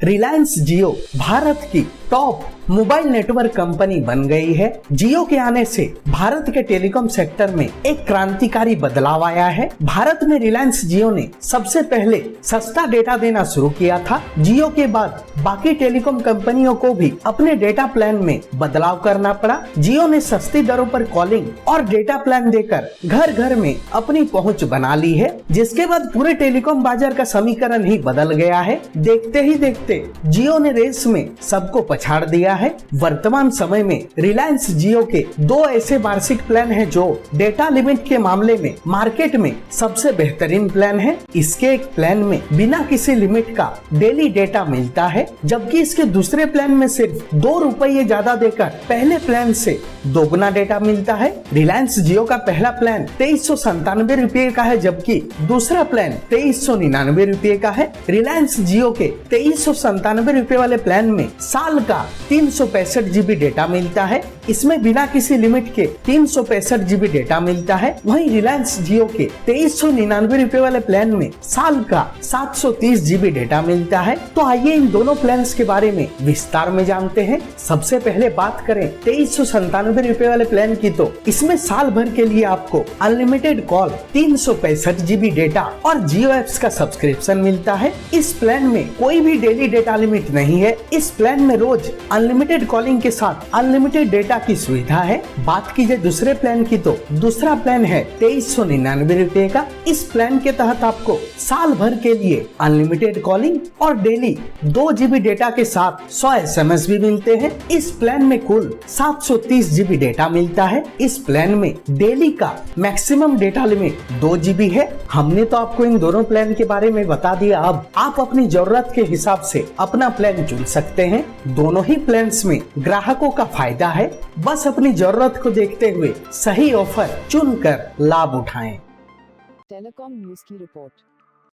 रिलायंस जियो भारत की top mobile network company बन गई है। जियो के आने से भारत के टेलीकॉम सेक्टर में एक क्रांतिकारी बदलाव आया है। भारत में रिलायंस जियो ने सबसे पहले सस्ता डेटा देना शुरू किया था। जियो के बाद बाकी टेलीकॉम कंपनियों को भी अपने डेटा प्लान में बदलाव करना पड़ा। जियो ने सस्ती दरों पर कॉलिंग और डेटा प्लान देकर घर घर में अपनी पहुंच बना ली है, जिसके बाद पूरे टेलीकॉम बाजार का समीकरण ही बदल गया है। देखते ही देखते जियो ने रेस में सबको पछाड़ दिया है। वर्तमान समय में रिलायंस जियो के दो ऐसे वार्षिक प्लान हैं जो डेटा लिमिट के मामले में मार्केट में सबसे बेहतरीन प्लान है। इसके एक प्लान में बिना किसी लिमिट का डेली डेटा मिलता है, जबकि इसके दूसरे प्लान में सिर्फ ₹2 ज्यादा देकर पहले प्लान से दोगुना डेटा मिलता है। रिलायंस जियो का पहला प्लान ₹2397 का है, जबकि दूसरा प्लान ₹2399 का है। रिलायंस जियो के ₹2397 वाले प्लान में साल का 365 GB डेटा मिलता है। इसमें बिना किसी लिमिट के 365 GB डेटा मिलता है। वहीं रिलायंस जियो के ₹2399 वाले प्लान में साल का 730 GB डेटा मिलता है। तो आइए इन दोनों प्लान्स के बारे में विस्तार में जानते हैं। सबसे पहले बात करें ₹2397 वाले प्लान की, तो इसमें साल भर के लिए आपको अनलिमिटेड कॉल, 365 GB डेटा और जियो एप्स का सब्सक्रिप्शन मिलता है। इस प्लान में कोई भी डेली डेटा लिमिट नहीं है। इस प्लान में रोज अनलिमिटेड कॉलिंग के साथ अनलिमिटेड डेटा की सुविधा है। बात कीजिए दूसरे प्लान की, तो दूसरा प्लान है ₹2399 का। इस प्लान के तहत आपको साल भर के लिए अनलिमिटेड कॉलिंग और डेली 2 GB डेटा के साथ 100 SMS भी मिलते हैं। इस प्लान में कुल 730 GB डेटा मिलता है। इस प्लान में डेली का मैक्सिमम डेटा लिमिट 2 GB है। हमने तो आपको इन दोनों प्लान के बारे में बता दिया। अब आप अपनी जरूरत के हिसाब से अपना प्लान चुन सकते हैं। दोनों ही प्लान्स में ग्राहकों का फायदा है। बस अपनी जरूरत को देखते हुए सही ऑफर चुनकर लाभ उठाएं। टेलीकॉम न्यूज की रिपोर्ट।